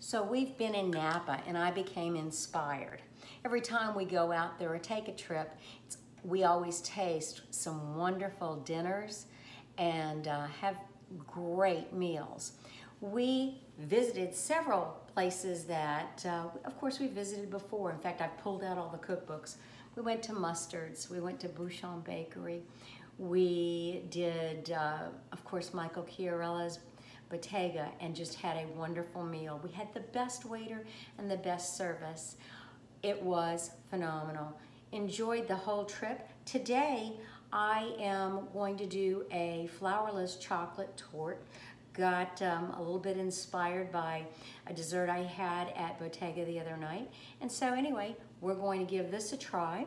So we've been in Napa and I became inspired. Every time we go out there or take a trip, we always taste some wonderful dinners and have great meals. We visited several places that, of course, we visited before. In fact, I've pulled out all the cookbooks. We went to Mustard's, we went to Bouchon Bakery. We did, of course, Michael Chiarella's Bottega and just had a wonderful meal. We had the best waiter and the best service. It was phenomenal. Enjoyed the whole trip. Today, I am going to do a flourless chocolate torte. Got a little bit inspired by a dessert I had at Bottega the other night. And so anyway, we're going to give this a try.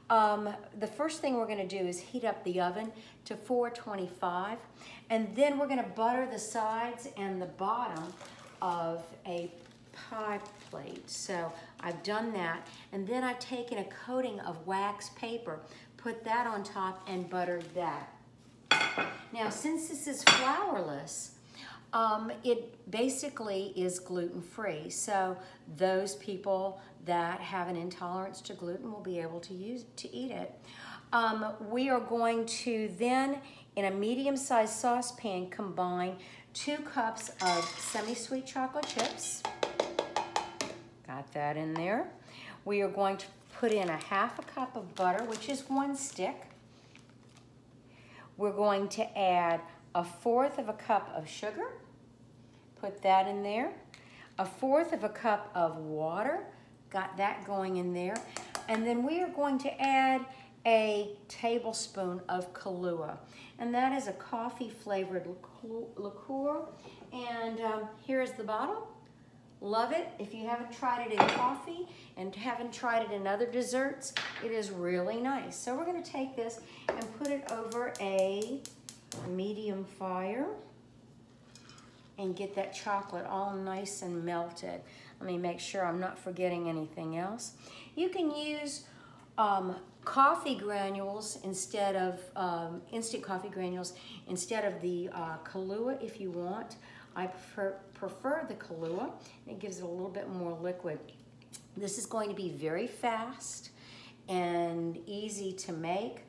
The first thing we're going to do is heat up the oven to 425, and then we're going to butter the sides and the bottom of a pie plate. So I've done that, and then I've taken a coating of wax paper, put that on top, and buttered that. Now, since this is flourless, it basically is gluten-free, so those people that have an intolerance to gluten will be able to eat it. We are going to then, in a medium-sized saucepan, combine 2 cups of semi-sweet chocolate chips. Got that in there. We are going to put in a 1/2 cup of butter, which is 1 stick. We're going to add 1/4 cup of sugar. Put that in there. 1/4 cup of water. Got that going in there. And then we are going to add a tablespoon of Kahlua. And that is a coffee-flavored liqueur. And here's the bottle. Love it. If you haven't tried it in coffee and haven't tried it in other desserts, it is really nice. So we're going to take this and put it over a medium fire and get that chocolate all nice and melted. Let me make sure I'm not forgetting anything else. You can use coffee granules instead of instant coffee granules instead of the Kahlua if you want. I prefer the Kahlua. It gives it a little bit more liquid. This is going to be very fast and easy to make.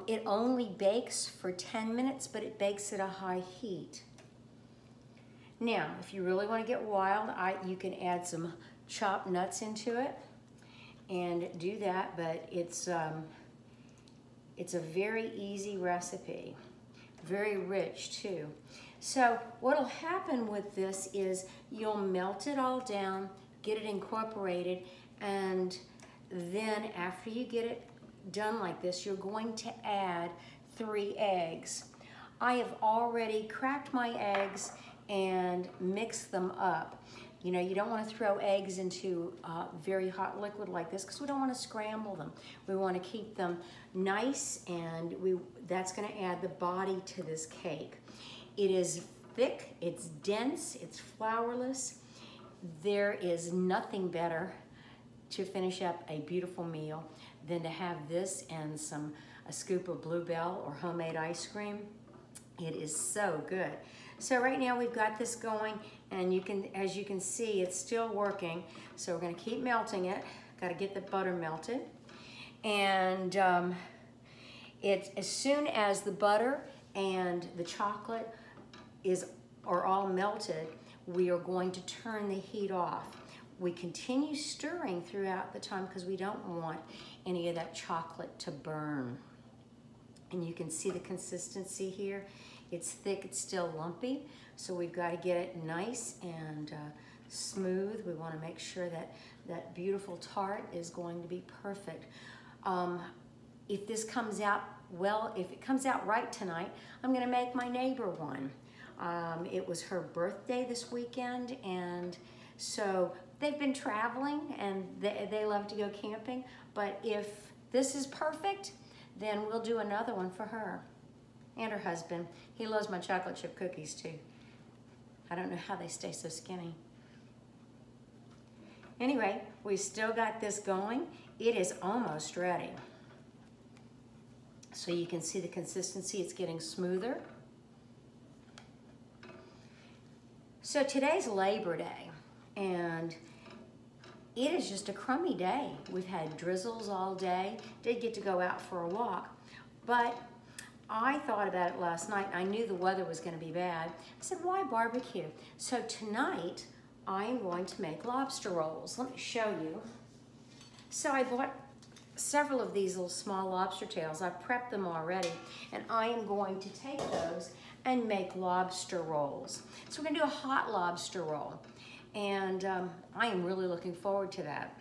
It only bakes for 10 minutes, but it bakes at a high heat. Now, if you really want to get wild, you can add some chopped nuts into it and do that, but it's a very easy recipe, very rich too. So what'll happen with this is you'll melt it all down, get it incorporated, and then after you get it done like this, you're going to add 3 eggs. I have already cracked my eggs and mix them up. You know, you don't want to throw eggs into very hot liquid like this because we don't want to scramble them. We want to keep them nice, and that's going to add the body to this cake. It is thick, it's dense, it's flourless. There is nothing better to finish up a beautiful meal than to have this and a scoop of Bluebell or homemade ice cream. It is so good. So right now we've got this going, and as you can see, it's still working. So we're going to keep melting it. Got to get the butter melted, and as soon as the butter and the chocolate are all melted, we are going to turn the heat off. We continue stirring throughout the time because we don't want any of that chocolate to burn. And you can see the consistency here. It's thick, it's still lumpy, so we've got to get it nice and smooth. We want to make sure that that beautiful tart is going to be perfect. If this comes out well, if it comes out right tonight, I'm going to make my neighbor one. It was her birthday this weekend, and so they've been traveling and they love to go camping, but if this is perfect, then we'll do another one for her and her husband. He loves my chocolate chip cookies too. I don't know how they stay so skinny. Anyway, we still got this going. It is almost ready. So you can see the consistency, it's getting smoother. So today's Labor Day, and it is just a crummy day. We've had drizzles all day. Did get to go out for a walk, but I thought about it last night. I knew the weather was going to be bad. I said, why barbecue? So tonight, I am going to make lobster rolls. Let me show you. So I bought several of these little small lobster tails. I've prepped them already, and I am going to take those and make lobster rolls. So we're going to do a hot lobster roll, and I am really looking forward to that.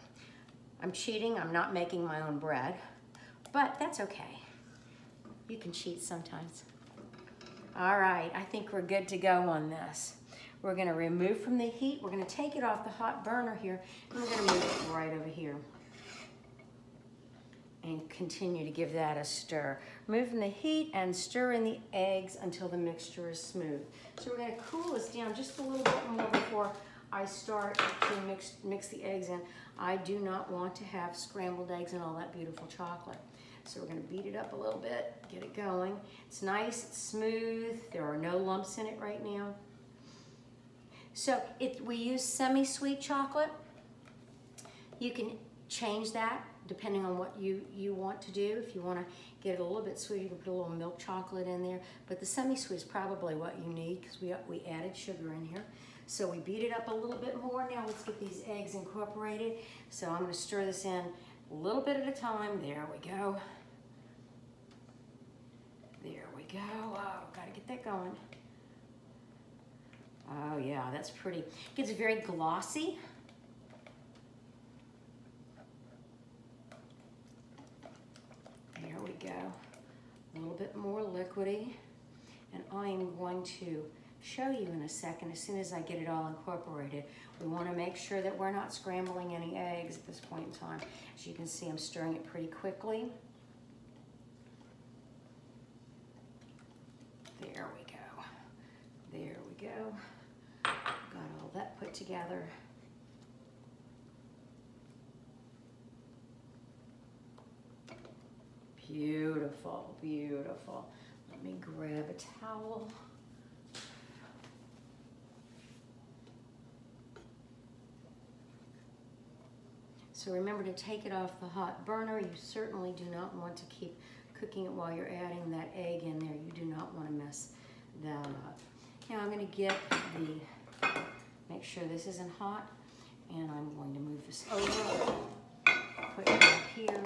I'm cheating. I'm not making my own bread, but that's okay. You can cheat sometimes. All right, I think we're good to go on this. We're gonna remove from the heat. We're gonna take it off the hot burner here, and we're gonna move it right over here. And continue to give that a stir. Remove from the heat and stir in the eggs until the mixture is smooth. So we're gonna cool this down just a little bit more before I start to mix the eggs in. I do not want to have scrambled eggs and all that beautiful chocolate. So we're gonna beat it up a little bit, get it going. It's nice, it's smooth. There are no lumps in it right now. So we use semi-sweet chocolate. You can change that depending on what you want to do. If you wanna get it a little bit sweet, you can put a little milk chocolate in there. But the semi-sweet is probably what you need because we added sugar in here. So we beat it up a little bit more. Now let's get these eggs incorporated. So I'm gonna stir this in a little bit at a time. There we go. There we go. Oh, gotta get that going. Oh yeah, that's pretty. It gets very glossy. There we go. A little bit more liquidy. And I am going to show you in a second, as soon as I get it all incorporated. We want to make sure that we're not scrambling any eggs at this point in time. As you can see, I'm stirring it pretty quickly. There we go. There we go. Got all that put together. Beautiful, beautiful. Let me grab a towel. So remember to take it off the hot burner. You certainly do not want to keep cooking it while you're adding that egg in there. You do not want to mess that up. Now I'm going to get make sure this isn't hot, and I'm going to move this over, put it up here.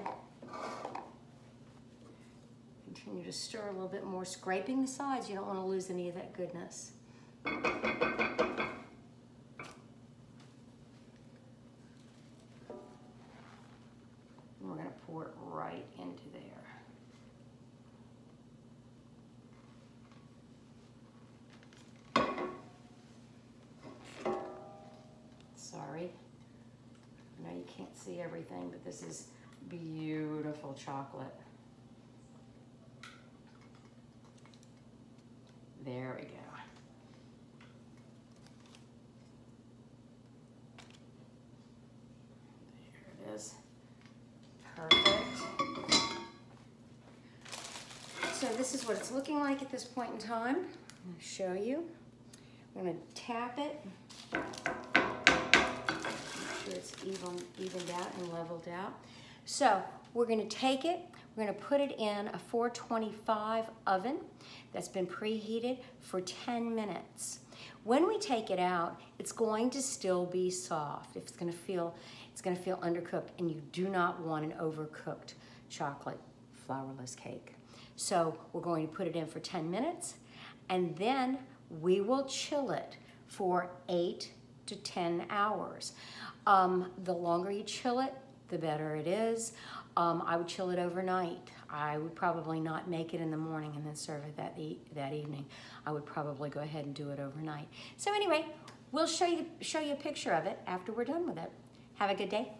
Continue to stir a little bit more, scraping the sides. You don't want to lose any of that goodness. We're going to pour it right into there. Sorry, I know you can't see everything, but this is beautiful chocolate. There we go. There it is. Perfect. So this is what it's looking like at this point in time. I'm going to show you. I'm going to tap it. Make sure it's evened out and leveled out. So we're going to take it. We're going to put it in a 425 oven that's been preheated for 10 minutes. When we take it out, it's going to still be soft. It's going to feel undercooked, and you do not want an overcooked chocolate flourless cake. So we're going to put it in for 10 minutes, and then we will chill it for 8 to 10 hours. The longer you chill it, the better it is. I would chill it overnight. I would probably not make it in the morning and then serve it that evening. I would probably go ahead and do it overnight. So anyway, we'll show you a picture of it after we're done with it. Have a good day.